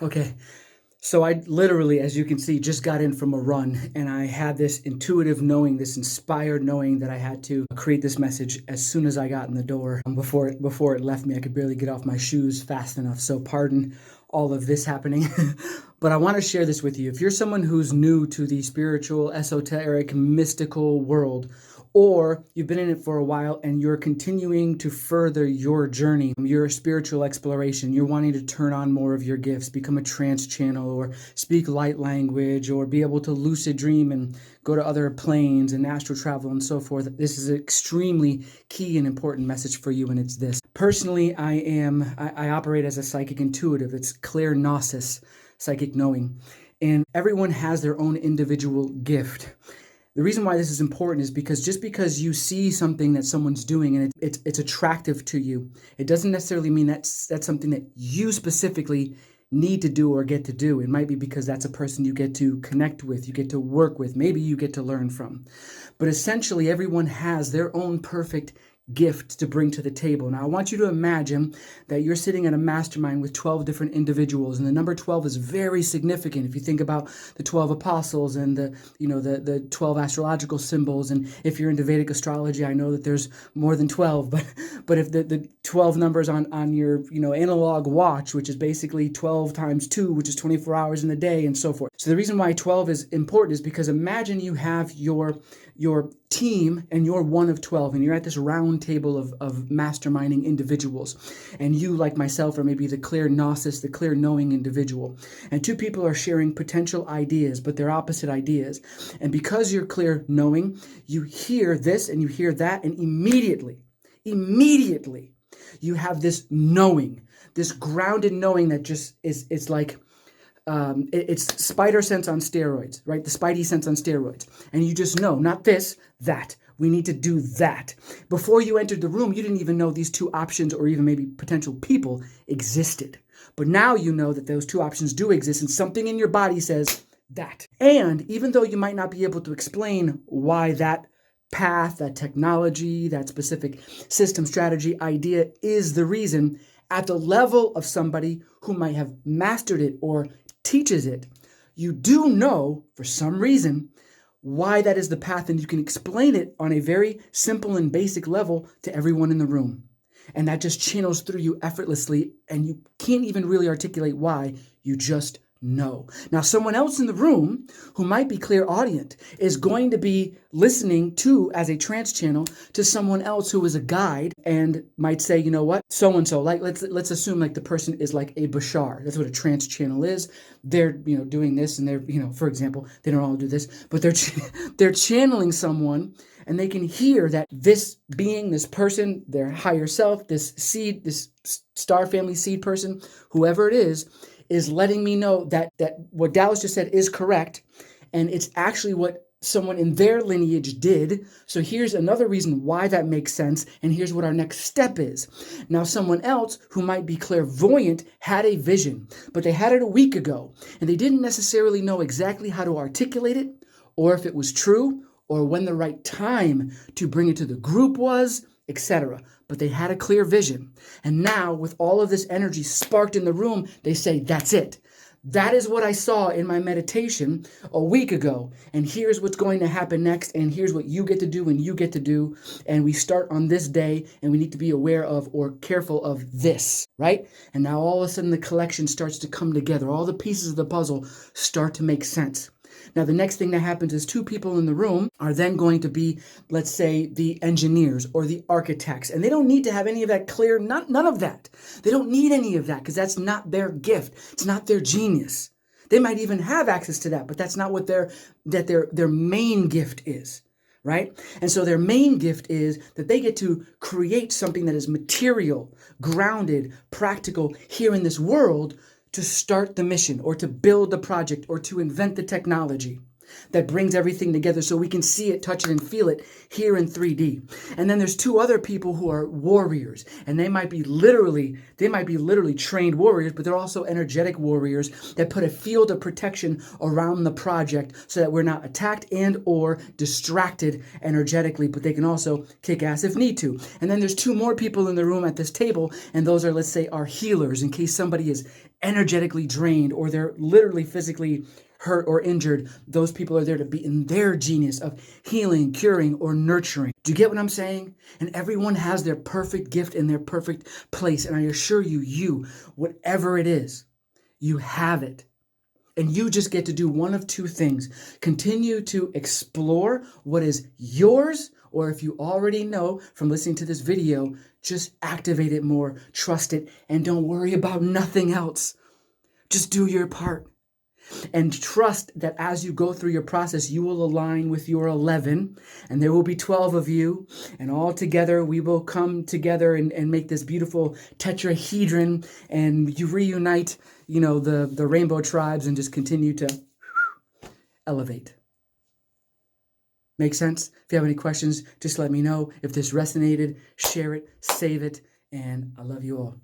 Okay, so I literally, as you can see, just got in from a run, and I had this intuitive knowing, this inspired knowing that I had to create this message as soon as I got in the door. Before it left me, I could barely get off my shoes fast enough. So pardon all of this happening, but I want to share this with you. If you're someone who's new to the spiritual, esoteric, mystical world, or you've been in it for a while and you're continuing to further your journey, your spiritual exploration, you're wanting to turn on more of your gifts, become a trance channel, or speak light language, or be able to lucid dream and go to other planes and astral travel and so forth, this is an extremely key and important message for you, and it's this. Personally, I operate as a psychic intuitive. It's clear gnosis, psychic knowing. And everyone has their own individual gift. The reason why this is important is because just because you see something that someone's doing and it's attractive to you, it doesn't necessarily mean that's something that you specifically need to do or get to do. It might be because that's a person you get to connect with, you get to work with, maybe you get to learn from. But essentially, everyone has their own perfect gift to bring to the table. Now, I want you to imagine that you're sitting at a mastermind with 12 different individuals, and the number 12 is very significant. If you think about the 12 apostles and the 12 astrological symbols, and if you're into Vedic astrology, I know that there's more than 12, but if the 12 numbers on your analog watch, which is basically 12 times 2, which is 24 hours in the day, and so forth. So the reason why 12 is important is because imagine you have your team and you're one of 12 and you're at this round table of masterminding individuals, and you, like myself, are maybe the clear gnosis, the clear knowing individual, and two people are sharing potential ideas, but they're opposite ideas. And because you're clear knowing, you hear this and you hear that, and immediately you have this knowing, this grounded knowing that just is, it's like it's spider sense on steroids, right? The spidey sense on steroids. And you just know, not this, that. We need to do that. Before you entered the room, you didn't even know these two options or even maybe potential people existed. But now you know that those two options do exist, and something in your body says that. And even though you might not be able to explain why that path, that technology, that specific system, strategy, idea is the reason, at the level of somebody who might have mastered it or teaches it, you do know for some reason why that is the path, and you can explain it on a very simple and basic level to everyone in the room. And that just channels through you effortlessly, and you can't even really articulate why, you just know. Now, someone else in the room who might be clairaudient is going to be listening to, as a trance channel, to someone else who is a guide and might say, you know what, so-and-so, like let's assume like the person is like a Bashar. That's what a trance channel is. They're, doing this, and they're, for example, they don't all do this, but they're channeling someone, and they can hear that this being, this person, their higher self, this seed, this star family seed person, whoever it is letting me know that what Dallas just said is correct, and it's actually what someone in their lineage did. So here's another reason why that makes sense, and here's what our next step is. Now, someone else who might be clairvoyant had a vision, but they had it a week ago, and they didn't necessarily know exactly how to articulate it, or if it was true, or when the right time to bring it to the group was, etc. But they had a clear vision. And now, with all of this energy sparked in the room, they say, that's it. That is what I saw in my meditation a week ago. And here's what's going to happen next. And here's what you get to do and you get to do. And we start on this day, and we need to be aware of or careful of this, right? And now all of a sudden the collection starts to come together. All the pieces of the puzzle start to make sense. Now, the next thing that happens is two people in the room are then going to be, let's say, the engineers or the architects. And they don't need to have any of that clear, none of that. They don't need any of that because that's not their gift. It's not their genius. They might even have access to that, but that's not what their main gift is, right? And so their main gift is that they get to create something that is material, grounded, practical here in this world, to start the mission or to build the project or to invent the technology that brings everything together so we can see it, touch it, and feel it here in 3D. And then there's two other people who are warriors, and they might be literally trained warriors, but they're also energetic warriors that put a field of protection around the project so that we're not attacked and or distracted energetically, but they can also kick ass if need to. And then there's two more people in the room at this table, and those are, let's say, our healers, in case somebody is energetically drained or they're literally physically hurt or injured, those people are there to be in their genius of healing, curing, or nurturing. Do you get what I'm saying? And everyone has their perfect gift in their perfect place. And I assure you, whatever it is, you have it. And you just get to do one of two things. Continue to explore what is yours, or if you already know from listening to this video, just activate it more, trust it, and don't worry about nothing else. Just do your part. And trust that as you go through your process, you will align with your 11, and there will be 12 of you, and all together we will come together and make this beautiful tetrahedron, and you reunite, the rainbow tribes and just continue to elevate. Make sense? If you have any questions, just let me know. If this resonated, share it, save it, and I love you all.